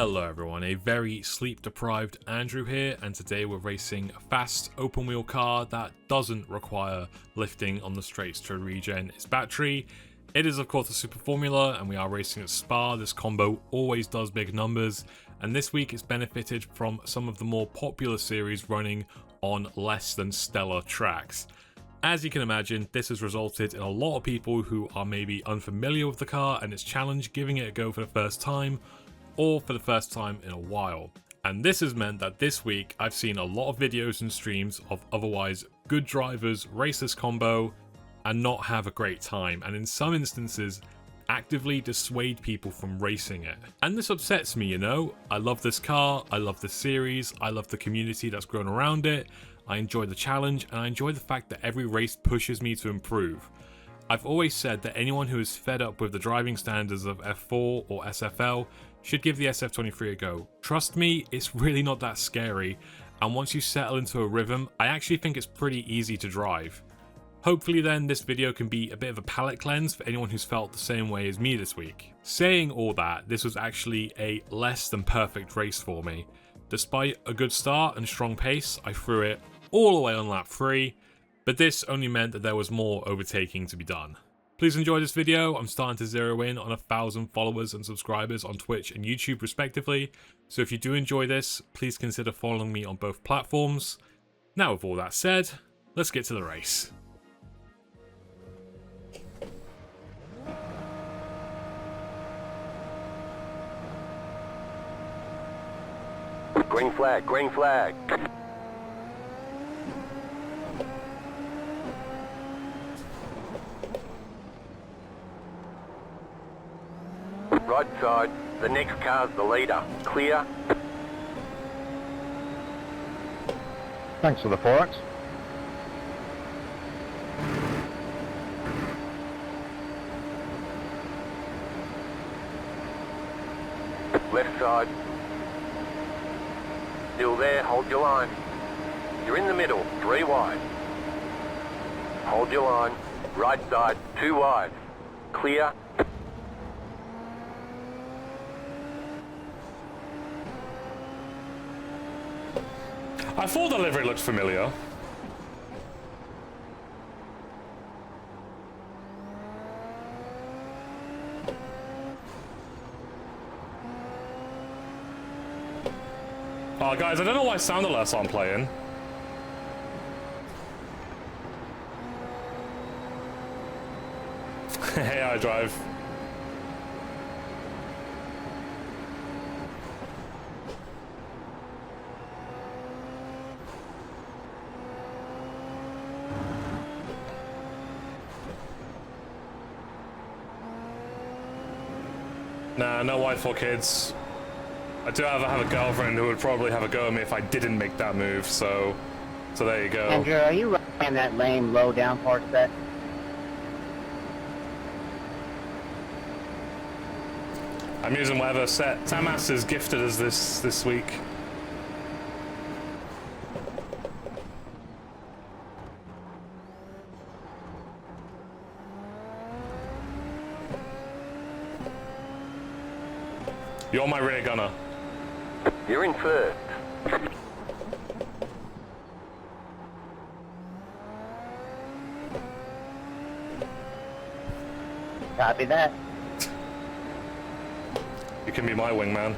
Hello everyone, a very sleep deprived Andrew here, and today we're racing a fast open wheel car that doesn't require lifting on the straights to regen its battery. It is of course a Super Formula and we are racing at Spa. This combo always does big numbers, and this week it's benefited from some of the more popular series running on less than stellar tracks. As you can imagine, this has resulted in a lot of people who are maybe unfamiliar with the car and its challenge giving it a go for the first time, or for the first time in a while. And this has meant that this week I've seen a lot of videos and streams of otherwise good drivers race this combo and not have a great time, and in some instances actively dissuade people from racing it. And this upsets me, you know. I love this car, I love the series, I love the community that's grown around it, I enjoy the challenge, and I enjoy the fact that every race pushes me to improve. I've always said that anyone who is fed up with the driving standards of F4 or SFL should give the SF23 a go. Trust me, it's really not that scary, and once you settle into a rhythm, I actually think it's pretty easy to drive. Hopefully then, this video can be a bit of a palate cleanse for anyone who's felt the same way as me this week. Saying all that, this was actually a less than perfect race for me. Despite a good start and strong pace, I threw it all the way on lap 3, but this only meant that there was more overtaking to be done. Please enjoy this video. I'm starting to zero in on 1,000 followers and subscribers on Twitch and YouTube respectively, so if you do enjoy this, please consider following me on both platforms. Now with all that said, let's get to the race. Green flag, green flag. Right side, the next car's the leader. Clear. Thanks for the forex. Left side. Still there, hold your line. You're in the middle, 3 wide. Hold your line. Right side, 2 wide. Clear. I thought the livery looked familiar. Oh guys, I don't know why sound alerts aren't playing. Hey, I drive. Nah, no wife or kids. I do have a girlfriend who would probably have a go at me if I didn't make that move, so there you go. Andrew, are you running that lame low down part set? I'm using whatever set Tamas is gifted us this week. You're my rear gunner. You're in first. Copy that. You can be my wingman.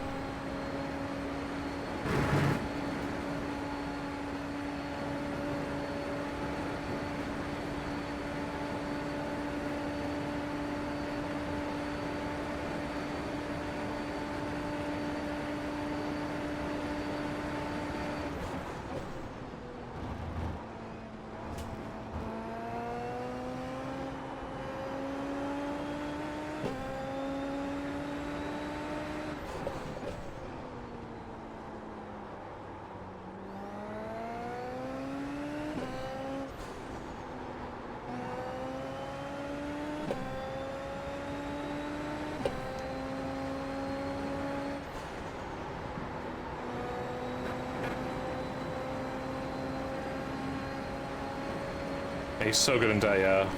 He's so good in day, yeah.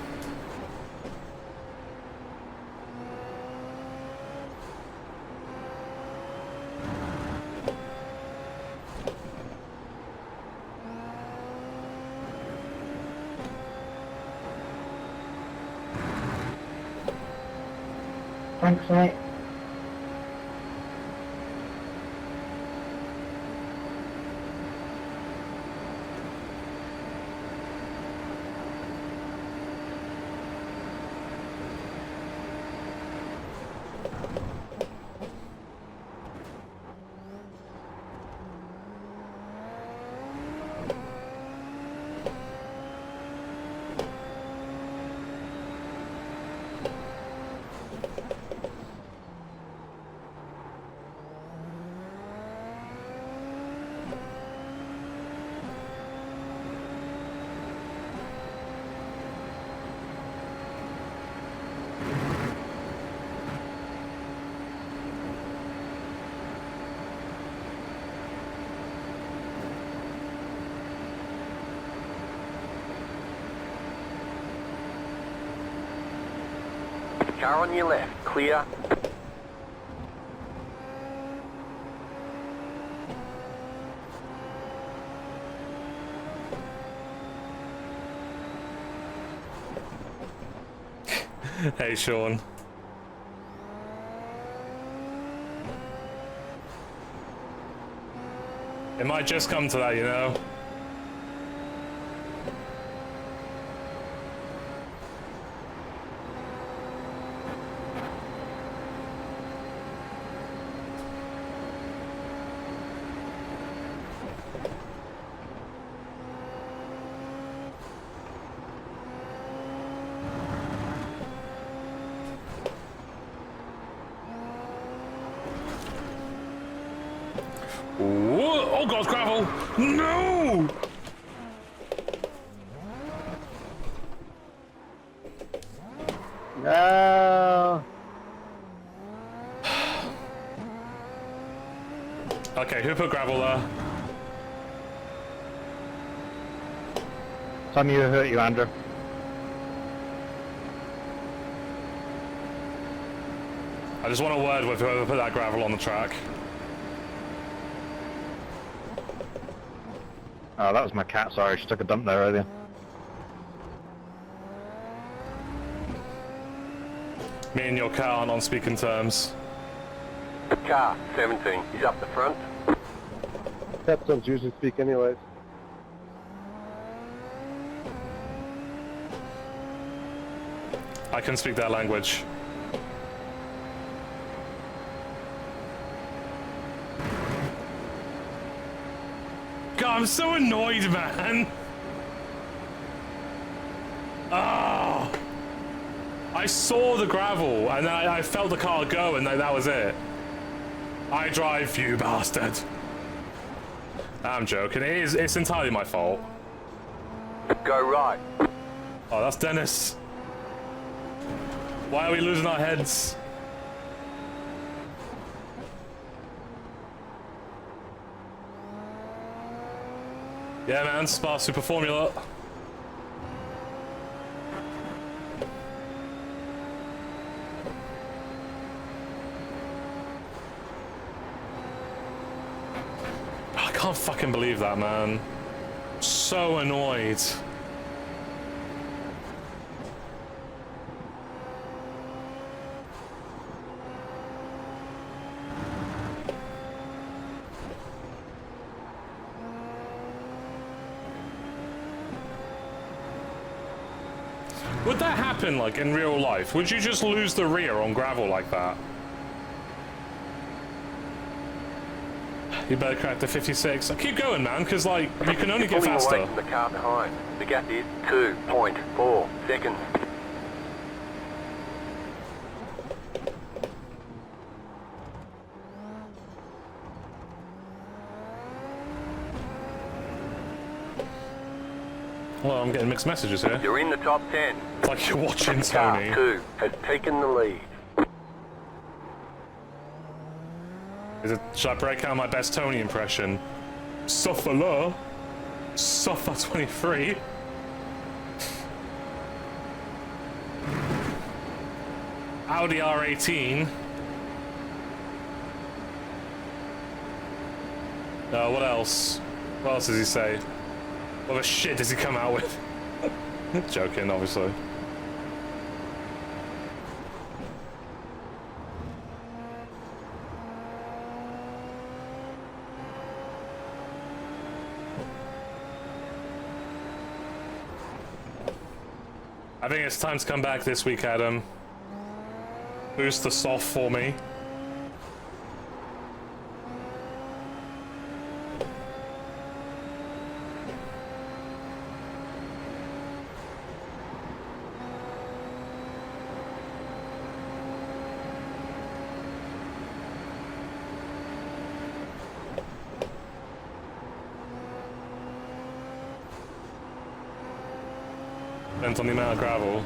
sprint site. Car on your left, clear. Hey, Sean. It might just come to that, you know? Ooh, oh god, gravel! No! No. Okay, who put gravel there? Some of you hurt you, Andrew. I just want a word with whoever put that gravel on the track. Oh, that was my cat, sorry, she took a dump there earlier. Me and your car aren't on speaking terms. Car 17, he's up the front. Cats don't usually speak anyways. I can speak that language. God, I'm so annoyed, man. Oh. I saw the gravel and then I felt the car go and then that was it. I drive, you bastard. I'm joking. It's entirely my fault. Go right. Oh, that's Dennis. Why are we losing our heads? Yeah, man, Spa Super Formula. I can't fucking believe that, man. So annoyed. Would that happen, like, in real life? Would you just lose the rear on gravel like that? You better crack the 56. Keep going, man, because, like, you can only get Pulling faster. away from the car behind. The gap is 2.4 seconds. Well, I'm getting mixed messages here. You're in the top 10. It's like you're watching Car Tony. 2 has taken the lead. Should I break out my best Tony impression? Suffer, Suffer 23. Audi R18. What else? What else does he say? What the shit does he come out with? Joking, obviously. I think it's time to come back this week, Adam. Boost the soft for me. Depends on the amount of gravel.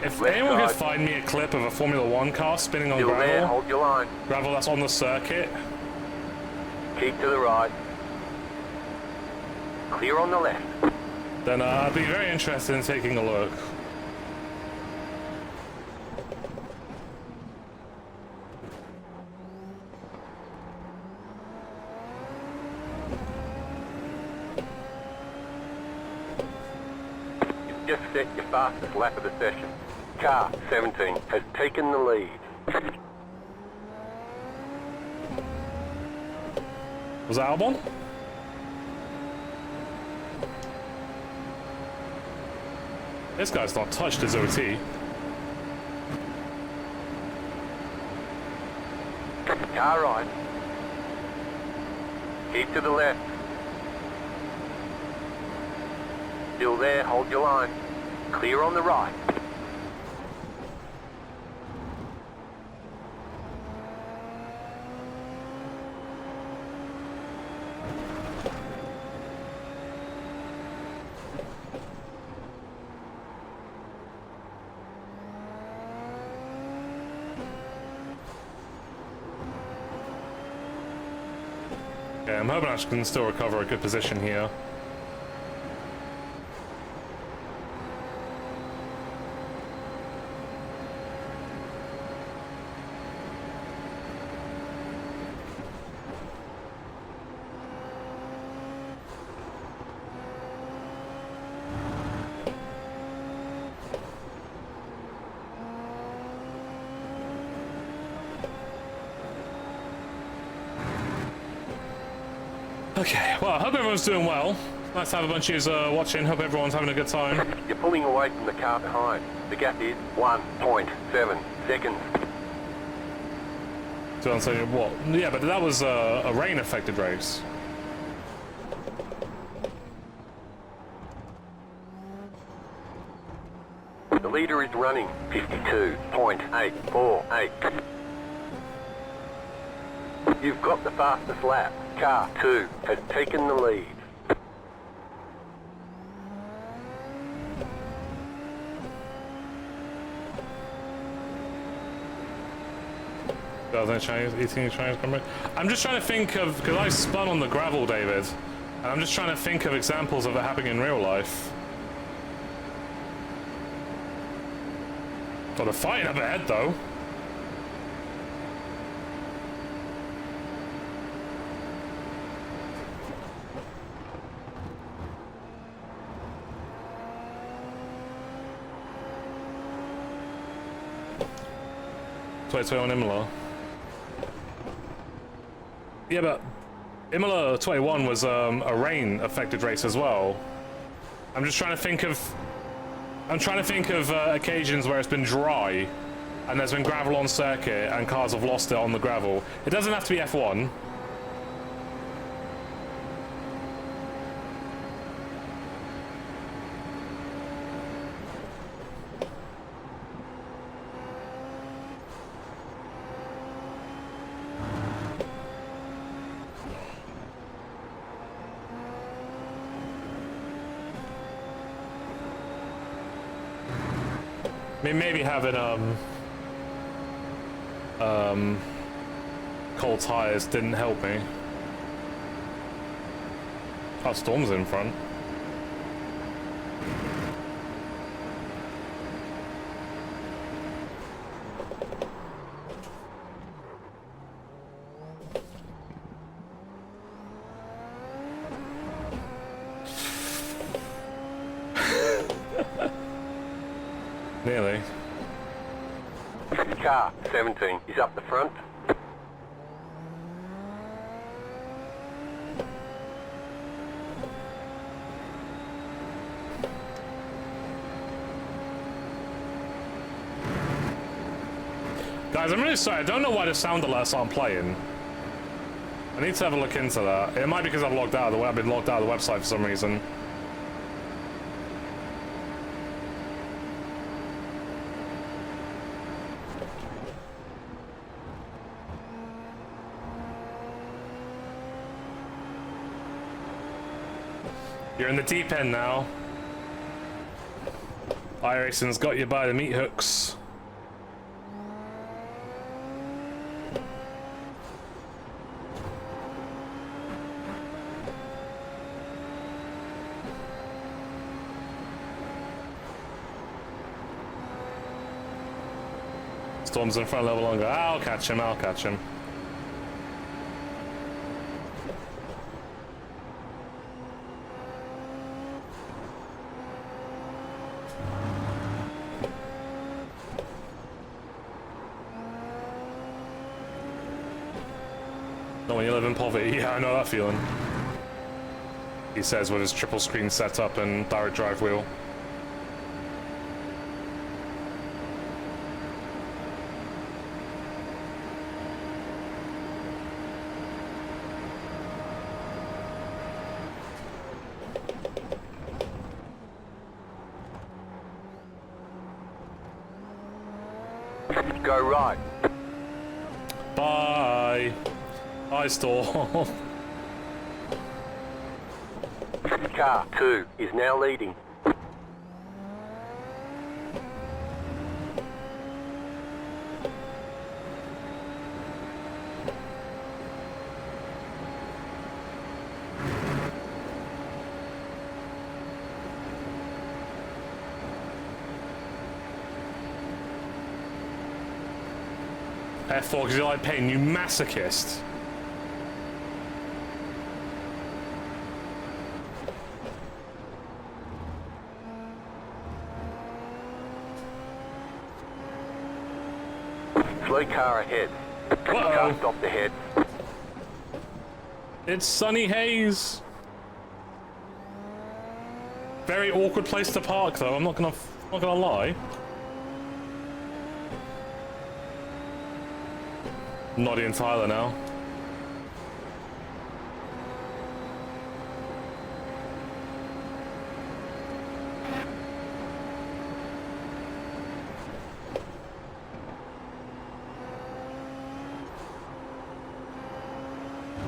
If Left anyone could side. find me a clip of a Formula One car spinning on Still there, gravel, hold your line. gravel that's on the circuit, Keep to the right. Clear on the left. then I'd be very interested in taking a look. You've just set your fastest lap of the session. Car 17 has taken the lead. Was that Albon? This guy's not touched his OT. Car right. Keep to the left. Still there, hold your line. Clear on the right. Okay, I'm hoping I can still recover a good position here. Okay, well, I hope everyone's doing well. Nice to have a bunch of you watching. Hope everyone's having a good time. You're pulling away from the car behind. The gap is 1.7 seconds. So I'm saying, what? Yeah, but that was a rain-affected race. The leader is running 52.848. You've got the fastest lap. Car 2 has taken the lead. Eating Chinese camera. I'm just trying to think of, because I spun on the gravel, David, and I'm just trying to think of examples of it happening in real life. Got a fight up ahead, though. On Imola. Yeah, but Imola 21 was a rain-affected race as well. I'm just trying to think of. I'm trying to think of occasions where it's been dry, and there's been gravel on circuit, and cars have lost it on the gravel. It doesn't have to be F1. I mean, maybe having cold tires didn't help me. Oh, Storm's in front. Nearly. Car 17 is up the front. Guys, I'm really sorry. I don't know why the sound alerts aren't playing. I need to have a look into that. It might be because I've logged out of the I've been logged out of the website for some reason. You're in the deep end now. iRacing's got you by the meat hooks. Storm's in front a little longer. I'll catch him, I'll catch him. Not when you live in poverty. Yeah, I know that feeling. He says with his triple screen setup and direct drive wheel. Go right. Bye. Bye, Storm. Car 2 is now leading. F4 because you like pain, you masochist. Slow car ahead. Car stopped ahead. It's Sunny Haze. Very awkward place to park, though. I'm not gonna lie. Noddy and Tyler now.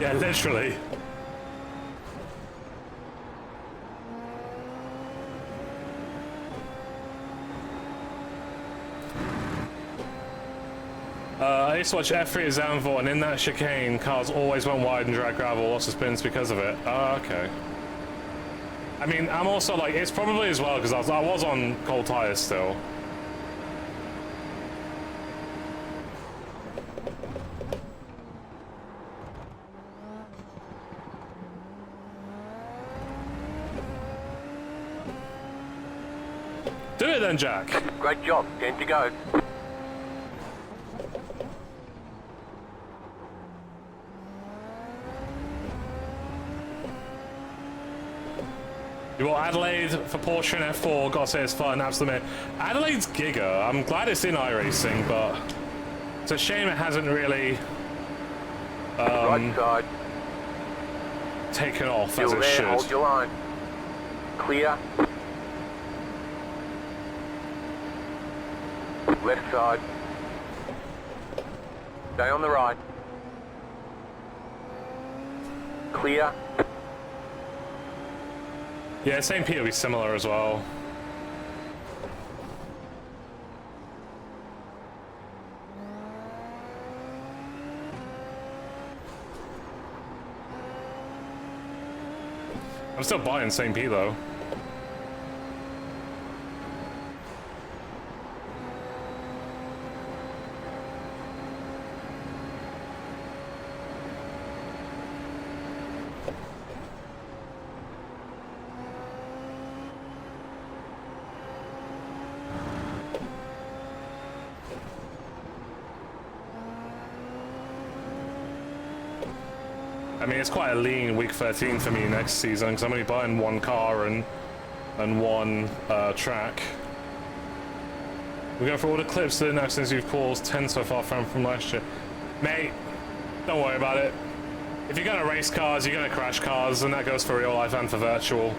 Yeah, literally. I used to watch F3 at Zandvoort, and in that chicane, cars always went wide and dragged gravel, lots of spins because of it. Oh, okay. I mean, I'm also like, it's probably as well, because I was on cold tires still. Do it then, Jack. Great job. 10 to go. You want Adelaide for Porsche and F4, gotta say it's fun, absolutely. Adelaide's giga. I'm glad it's in iRacing, but it's a shame it hasn't really Right side. taken off Still as it there. should. Hold your line. Clear. Left side. Stay on the right. Clear. Yeah, St. Peter will be similar as well. I'm still buying St. Pete though. I mean, it's quite a lean week 13 for me next season because I'm only buying one car and one track. We go for all the clips that now since you've caused 10 so far from last year. Mate, don't worry about it. If you're gonna race cars, you're gonna crash cars, and that goes for real life and for virtual.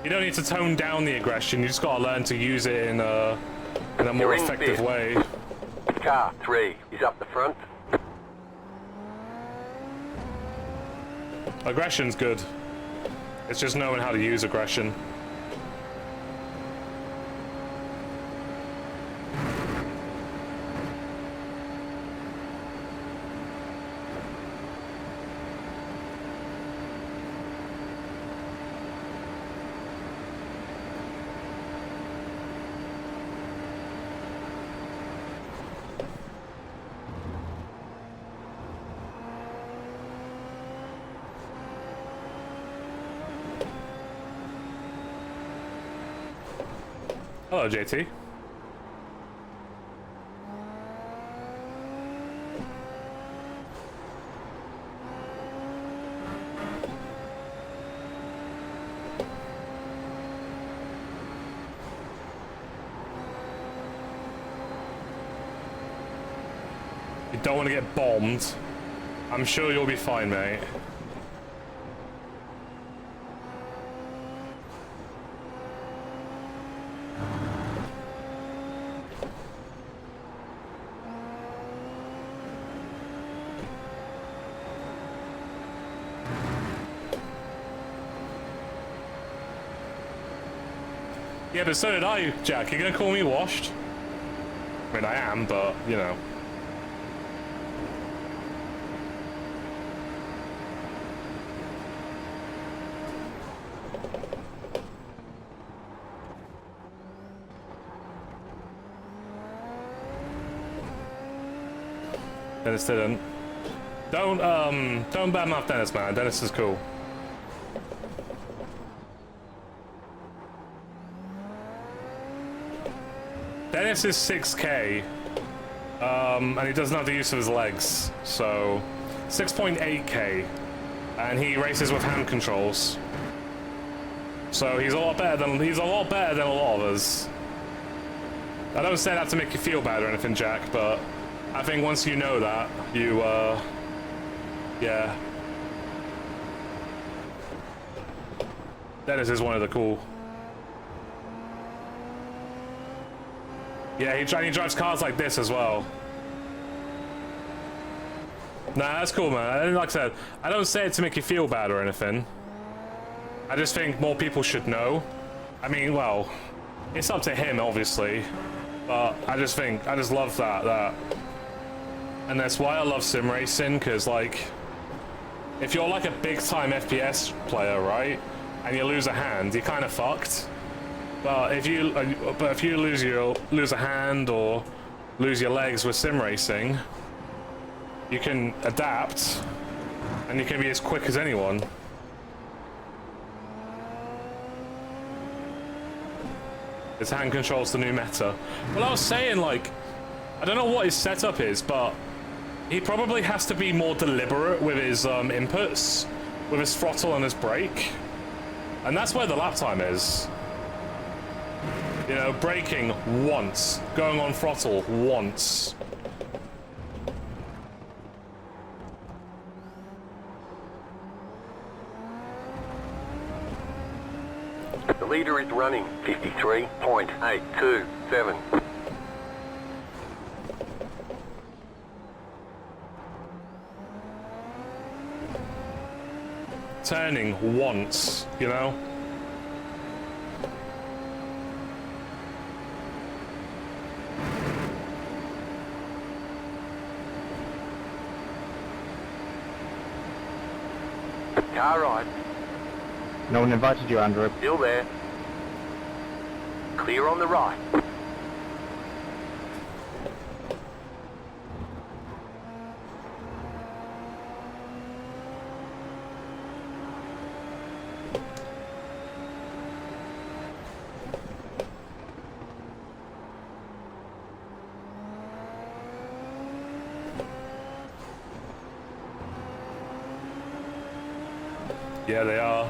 You don't need to tone down the aggression, you just gotta learn to use it in a more You're in effective fifth. way. Car 3 is up the front. Aggression's good. It's just knowing how to use aggression. Hello, JT. You don't want to get bombed. I'm sure you'll be fine, mate. Yeah, but so did I, Jack. You're gonna call me washed? I mean, I am, but, you know. Dennis didn't. Don't badmouth Dennis, man. Dennis is cool. Dennis is 6K, and he doesn't have the use of his legs, so 6.8K, and he races with hand controls. So he's a lot better than a lot of us. I don't say that to make you feel bad or anything, Jack, but I think once you know that, you yeah. Dennis is one of the cool. Yeah, he drives cars like this as well. Nah, that's cool, man. And like I said, I don't say it to make you feel bad or anything. I just think more people should know. I mean, well, it's up to him, obviously. But I just love that. And that's why I love sim racing, because, like, if you're like a big-time FPS player, right, and you lose a hand, you're kind of fucked. But if you lose a hand or lose your legs with sim racing, you can adapt and you can be as quick as anyone. His hand controls the new meta. Well, I was saying, like, I don't know what his setup is, but he probably has to be more deliberate with his inputs, with his throttle and his brake, and that's where the lap time is. You know, braking once, going on throttle once. The leader is running 53.827. Turning once, you know? Car right, No one invited you, Andrew. still there. Clear on the right. Yeah, they are.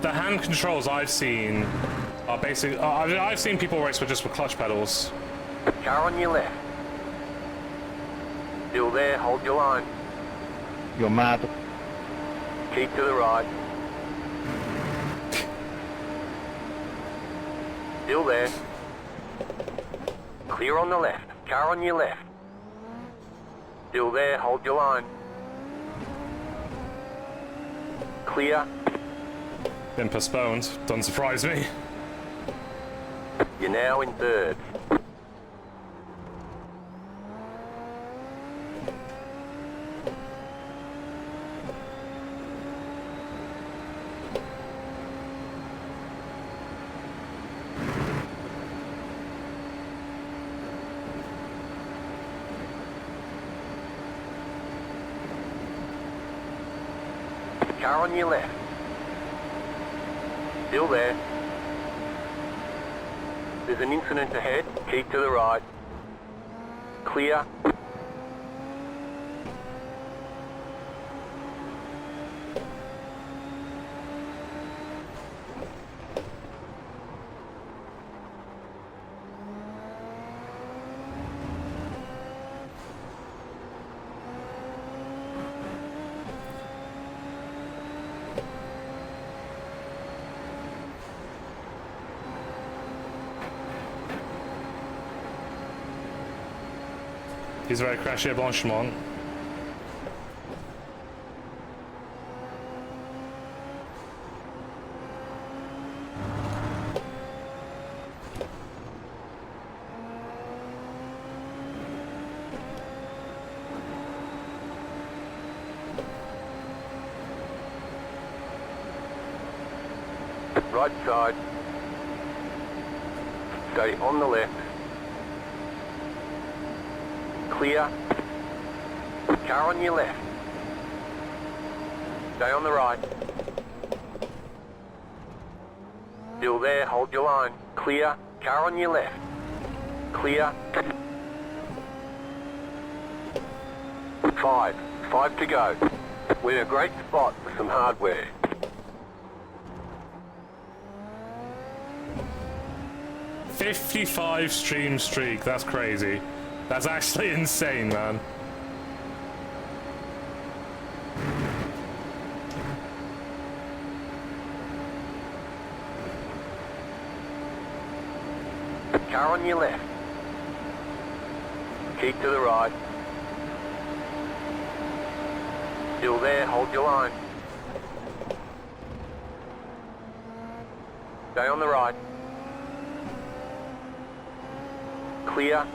The hand controls I've seen are basically. I've seen people race with just with clutch pedals. Car on your left. Still there, hold your line. You're mad. Keep to the right. Still there. Clear on the left. Car on your left. Still there, hold your line. Clear. Been postponed. Doesn't surprise me. You're now in third. Car on your left. Still there. There's an incident ahead. Keep to the right. Clear. He's very crashy at Blanchimont. Right side. Stay on the left. Clear. Car on your left. Stay on the right. Still there, hold your line. Clear. Car on your left. Clear. 5 to go. We're in a great spot for some hardware. "55 stream streak, that's crazy. That's actually insane, man. Car on your left. Keep to the right. Still there, hold your line. Stay on the right. Clear.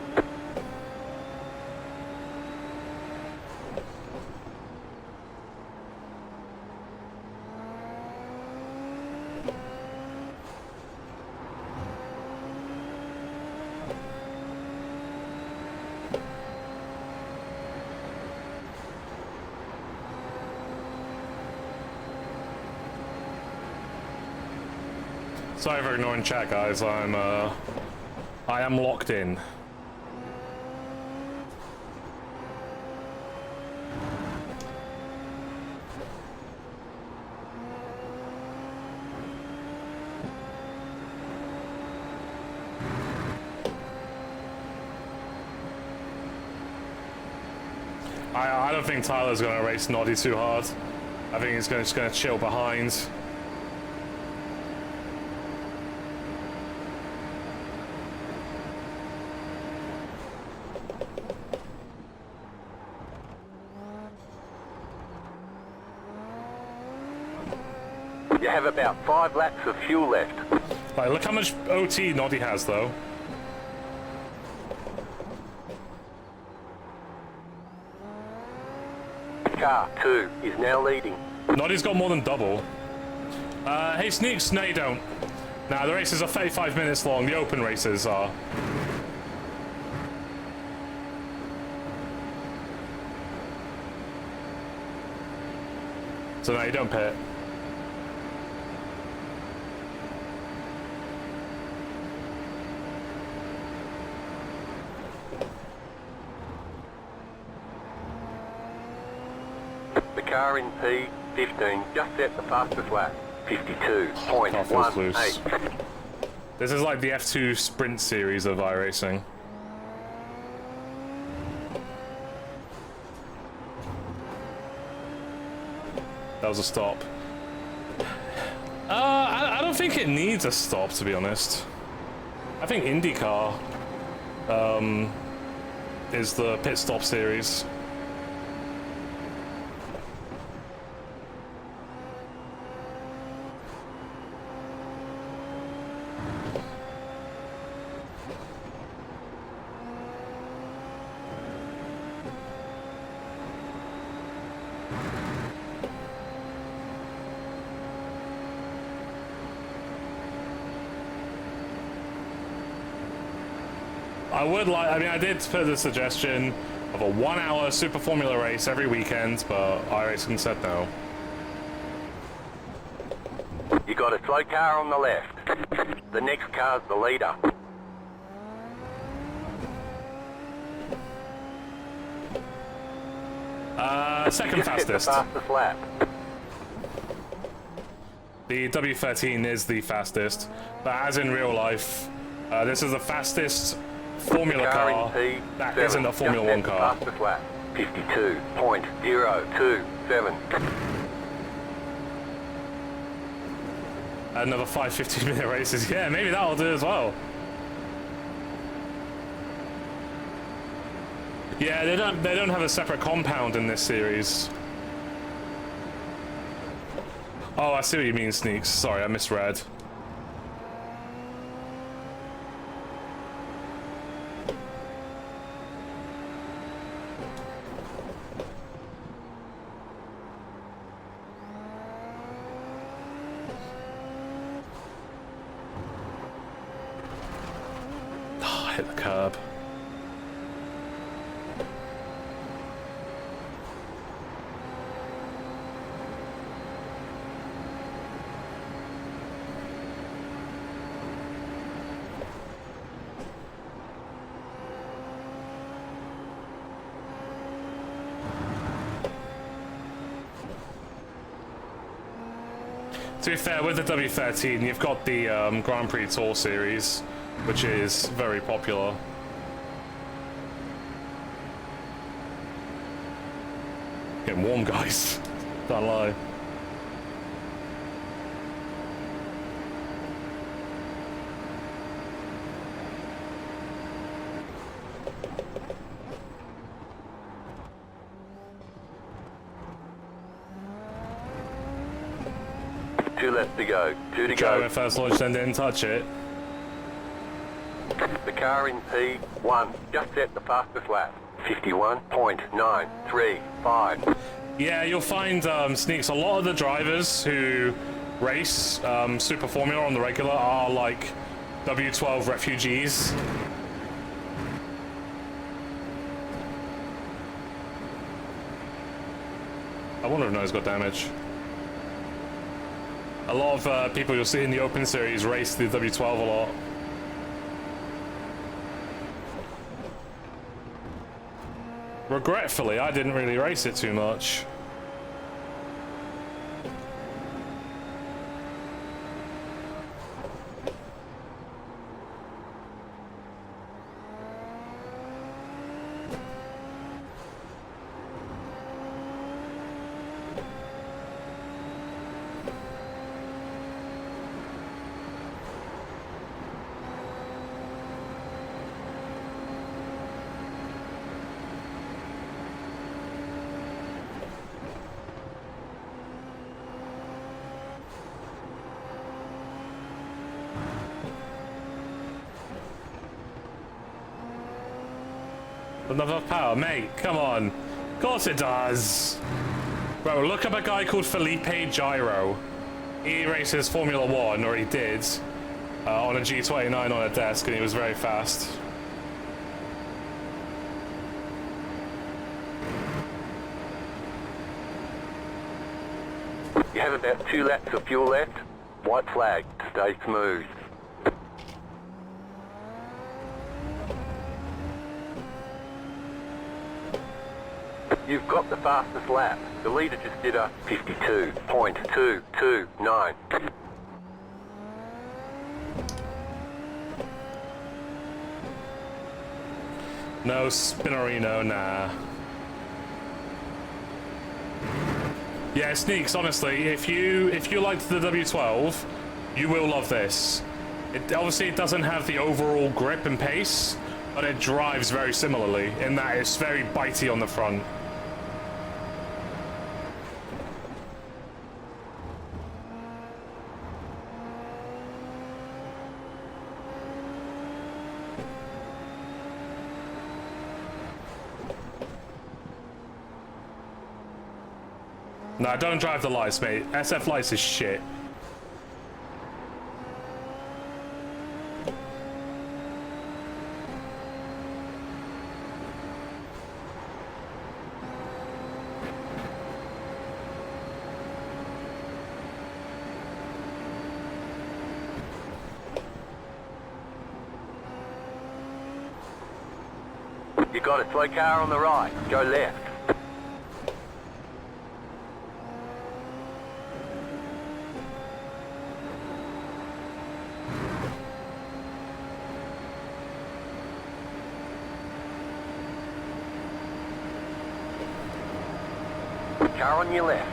Sorry for ignoring chat, guys. I am locked in. I don't think Tyler's going to race Noddy too hard. I think he's just going to chill behind. You have about 5 laps of fuel left. Like, look how much OT Noddy has, though. Car 2 is now leading. Noddy's got more than double. Hey, Sneaks, no you don't. Now, the races are 35 minutes long. The open races are. So no, you don't pit. The car in P15 just set the fastest lap. Car feels loose. 52.18. This is like the F2 sprint series of iRacing. That was a stop. I don't think it needs a stop, to be honest. I think IndyCar is the pit stop series. I did put the suggestion of a 1 hour Super Formula race every weekend, but iRacing said no. You got a slow car on the left. The next car's the leader. Second Just hit the fastest. fastest lap. The W13 is the fastest, but as in real life, this is the fastest Formula car in that P7 isn't a Formula just 1 hit the car. fastest lap. 52.027. Another 5 15-minute races. Yeah, maybe that'll do as well. Yeah, they don't have a separate compound in this series. Oh, I see what you mean, Sneaks. Sorry, I misread. Oh, hit the curb. To be fair, with the W13, you've got the Grand Prix Tour series, which is very popular. Getting warm, guys. Don't lie. Two left to go. Two to Joe go. at first launch, then didn't touch it. The car in P1 just set the fastest lap. 51.935. Yeah, you'll find, Sneaks, a lot of the drivers who race Super Formula on the regular are like W12 refugees. I wonder if Noah's got damage. A lot of people you'll see in the Open Series race the W12 a lot. Regretfully, I didn't really race it too much. Another power, mate, come on. Of course it does. Bro, look up a guy called Felipe Gyro. He races Formula 1, or he did. on a G29 on a desk, and he was very fast. You have about 2 laps of fuel left. White flag. Stay smooth. You've got the fastest lap. The leader just did a 52.229. No Spinnerino, nah. Yeah, Sneaks, honestly, if you liked the W12, you will love this. Obviously it doesn't have the overall grip and pace, but it drives very similarly in that it's very bitey on the front. Nah, don't drive the lights, mate. SF lights is shit. You got a slow car on the right. Go left. Car on your left.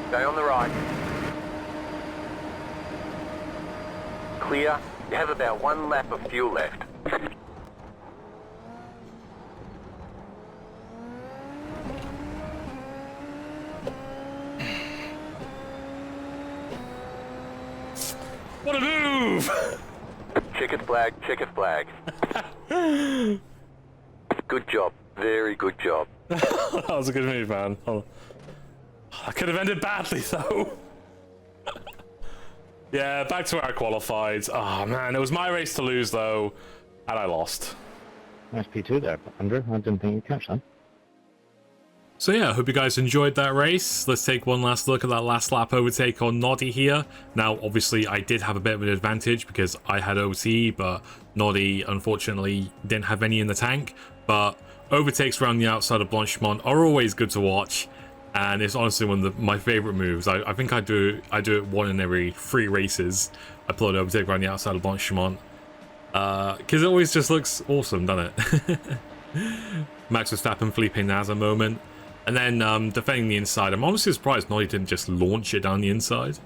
Stay on the right. Clear. You have about 1 lap of fuel left. What a move! Checkered flag, checkered flag. Good job. Very good job. That was a good move, man. Oh. I could have ended badly, though. Yeah, back to where I qualified. Oh, man, it was my race to lose, though, and I lost. Nice P2 there, Andrew. I didn't think you'd catch that. So yeah, I hope you guys enjoyed that race. Let's take one last look at that last lap overtake on Noddy here. Now, obviously, I did have a bit of an advantage because I had OT, but Noddy, unfortunately, didn't have any in the tank. But overtakes around the outside of Blanchimont are always good to watch, and it's honestly one of my favorite moves. I think I do it 1 in every 3 races. I pull an overtake around the outside of Blanchimont because it always just looks awesome, doesn't it? Max Verstappen, Felipe Nasr moment. And then defending the inside. I'm honestly surprised Noddy didn't just launch it down the inside.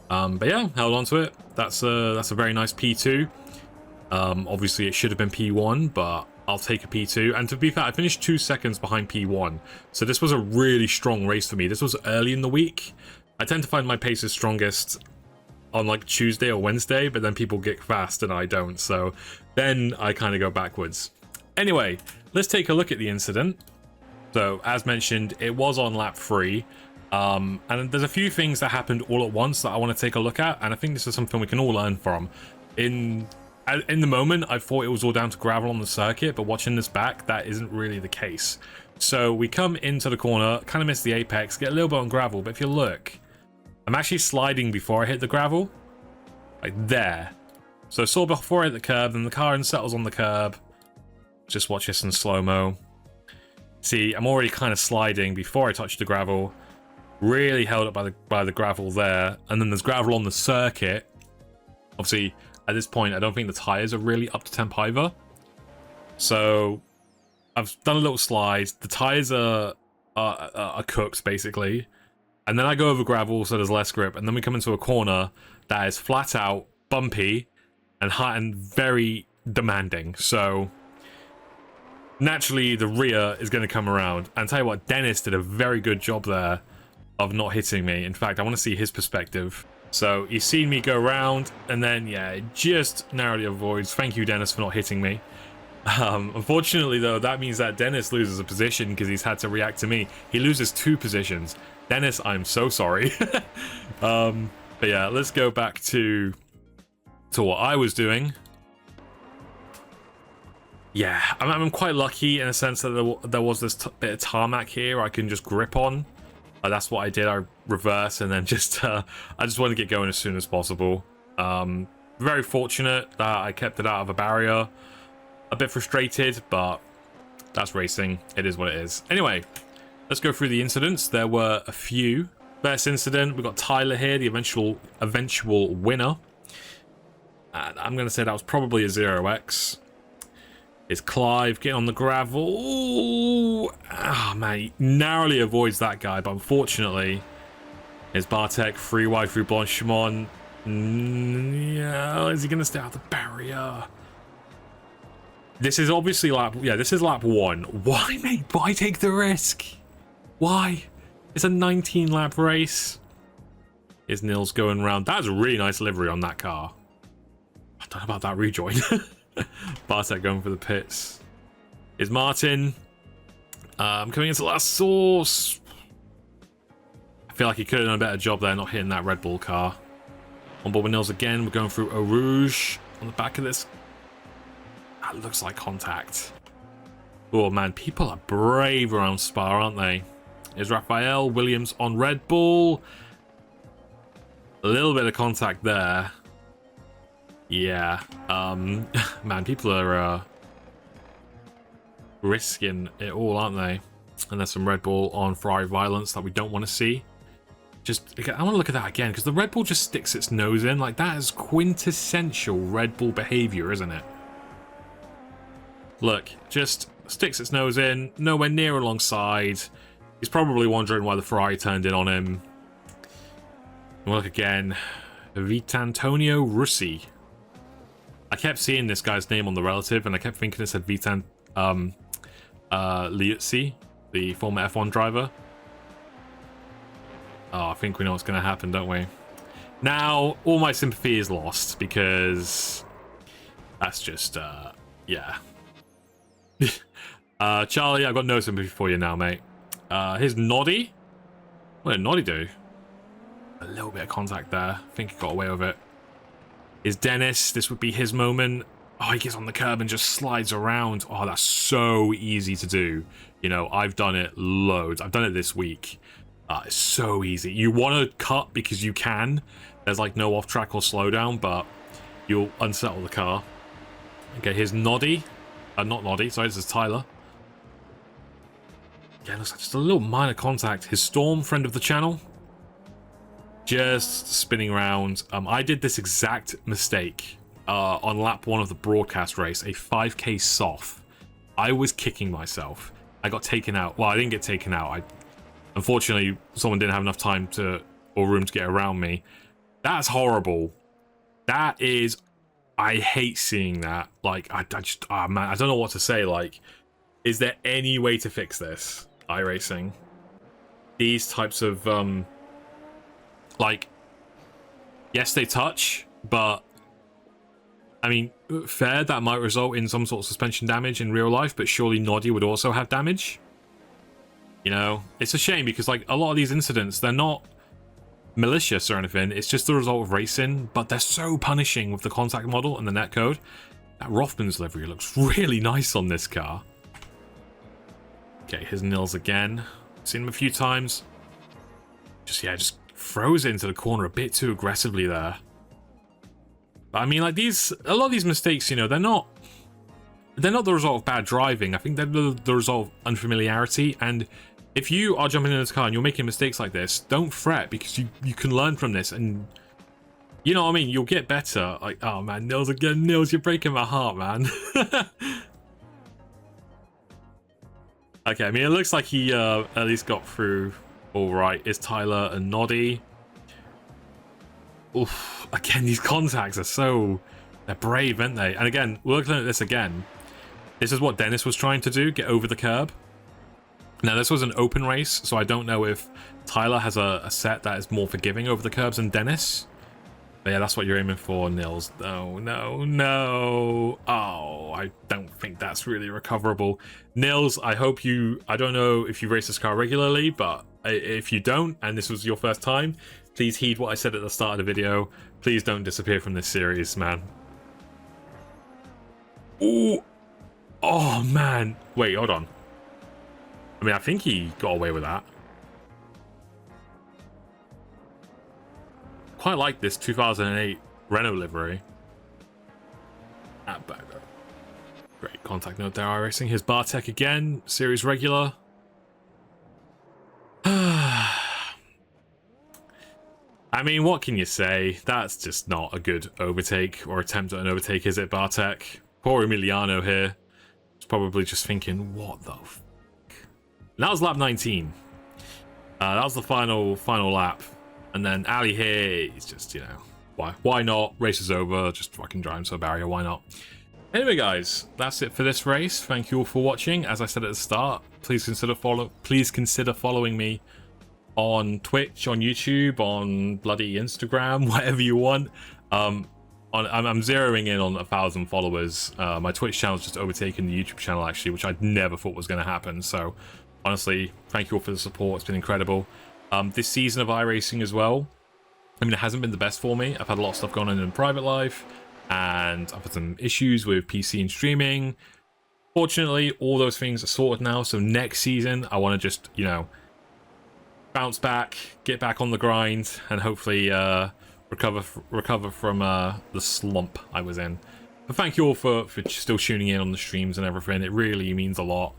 But yeah, held on to it. That's a very nice P2. Obviously, it should have been P1, but I'll take a P2. And to be fair, I finished 2 seconds behind P1. So this was a really strong race for me. This was early in the week. I tend to find my pace is strongest on like Tuesday or Wednesday, but then people get fast and I don't. So then I kind of go backwards. Anyway, let's take a look at the incident. So, as mentioned, it was on lap 3, and there's a few things that happened all at once that I want to take a look at, and I think this is something we can all learn from. In the moment, I thought it was all down to gravel on the circuit, but watching this back, that isn't really the case. So, we come into the corner, kind of miss the apex, get a little bit on gravel, but if you look, I'm actually sliding before I hit the gravel, like there. So, sort of before I hit the curb, then the car unsettles on the curb. Just watch this in slow-mo. See, I'm already kind of sliding before I touch the gravel. Really held up by the gravel there. And then there's gravel on the circuit. Obviously, at this point, I don't think the tires are really up to temp either. So, I've done a little slide. The tires are cooked, basically. And then I go over gravel, so there's less grip. And then we come into a corner that is flat out, bumpy, and high and very demanding. So naturally, the rear is going to come around. And tell you what, Dennis did a very good job there of not hitting me. In fact, I want to see his perspective. So he's seen me go around, and then, yeah, it just narrowly avoids. Thank you, Dennis, for not hitting me. Unfortunately, though, that means that Dennis loses a position because he's had to react to me. He loses 2 positions. Dennis, I'm so sorry. But yeah, let's go back to to what I was doing. Yeah, I'm quite lucky in a sense that there was this bit of tarmac here I can just grip on. That's what I did. I reversed and then just I just wanted to get going as soon as possible. Very fortunate that I kept it out of a barrier. A bit frustrated, but that's racing. It is what it is. Anyway, let's go through the incidents. There were a few. First incident, we've got Tyler here, the eventual winner. And I'm going to say that was probably a 0x. It's Clive getting on the gravel. Ah, man, he narrowly avoids that guy, but unfortunately, it's Bartek, free wide through Blanchimont. Yeah, is he going to stay out the barrier? This is obviously lap... Yeah, this is lap 1. Why, mate? Why take the risk? Why? It's a 19-lap race. Is Nils going around? That's a really nice livery on that car. I don't know about that rejoin. Bartek going for the pits. Is Martin coming into last source? I feel like he could have done a better job there, not hitting that Red Bull car. On board with Nils again. We're going through Eau Rouge on the back of this. That looks like contact. Oh man, people are brave around Spa, aren't they? Is Raphael Williams on Red Bull? A little bit of contact there. Yeah. Man, people are risking it all, aren't they? And there's some Red Bull on Ferrari Violence that we don't want to see. Just, I want to look at that again, because the Red Bull just sticks its nose in. Like, that is quintessential Red Bull behavior, isn't it? Look, just sticks its nose in, nowhere near alongside. He's probably wondering why the Ferrari turned in on him. We'll look again. Vitantonio Russi. I kept seeing this guy's name on the relative, and I kept thinking it said Vitan Liuzzi, the former F1 driver. Oh, I think we know what's going to happen, don't we? Now, all my sympathy is lost, because that's just, yeah. Charlie, I've got no sympathy for you now, mate. Here's Noddy. What did Noddy do? A little bit of contact there. I think he got away with it. Is Dennis. This would be his moment. Oh, he gets on the curb and just slides around. Oh, that's so easy to do. You know, I've done it loads. I've done it this week. It's so easy. You want to cut because you can. There's like no off-track or slowdown, but you'll unsettle the car. Okay, here's Noddy. Not Noddy, sorry, this is Tyler. Yeah, looks like just a little minor contact. His Storm, friend of the channel. Just spinning around. I did this exact mistake on lap 1 of the broadcast race, a 5k soft. I was kicking myself. I got taken out. Well, I didn't get taken out. Unfortunately, someone didn't have enough time or room to get around me. That's horrible. That is... I hate seeing that. Like, I just... Oh, man, I don't know what to say. Like, is there any way to fix this? iRacing. These types of... like, yes, they touch, but... I mean, fair, that might result in some sort of suspension damage in real life, but surely Noddy would also have damage. You know, it's a shame because, like, a lot of these incidents, they're not malicious or anything. It's just the result of racing, but they're so punishing with the contact model and the netcode. That Rothmans livery looks really nice on this car. Okay, here's Nils again. Seen him a few times. Just throws it into the corner a bit too aggressively there. But I mean, like, a lot of these mistakes, you know, they're not the result of bad driving. I think they're the result of unfamiliarity. And if you are jumping in this car and you're making mistakes like this, don't fret, because you can learn from this, and you know what I mean, you'll get better. Like, oh man, Nils again. Nils, you're breaking my heart, man. Okay, I mean, it looks like he at least got through all right. Is Tyler and Noddy. Oof, again, these contacts are they're brave, aren't they? And again, we're looking at this again. This is what Dennis was trying to do, get over the curb. Now, this was an open race, so I don't know if Tyler has a set that is more forgiving over the curbs than Dennis. But yeah, that's what you're aiming for, Nils. No, no, no. Oh, I don't think that's really recoverable. Nils, I hope you... I don't know if you race this car regularly, but if you don't, and this was your first time, Please heed what I said at the start of the video. Please don't disappear from this series, man. Ooh. Oh, man. Wait, hold on. I mean, I think he got away with that. Quite like this 2008 Renault livery. At back. Great contact note there, iRacing. Here's Bartek again, series regular. I mean, what can you say? That's just not a good overtake or attempt at an overtake, is it, Bartek? Poor Emiliano here. He's probably just thinking, what the f***? That was lap 19. That was the final lap. And then Ali here, he's just, you know, why not? Race is over, just fucking drive into a barrier, why not? Anyway, guys, that's it for this race. Thank you all for watching. As I said at the start, please consider following me on Twitch, on YouTube, on bloody Instagram, whatever you want. I'm zeroing in on 1,000 followers. My Twitch channel's just overtaken the YouTube channel, actually, which I never thought was going to happen. So, honestly, thank you all for the support. It's been incredible. This season of iRacing as well, I mean, it hasn't been the best for me. I've had a lot of stuff going on in private life, and I've had some issues with PC and streaming. Fortunately, all those things are sorted now, so next season, I want to just, you know, bounce back, get back on the grind, and hopefully recover from the slump I was in. But thank you all for still tuning in on the streams and everything. It really means a lot.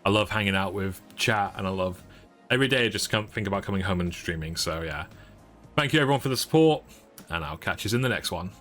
I love hanging out with chat, and I love every day I just think about coming home and streaming. So yeah, thank you everyone for the support, and I'll catch you in the next one.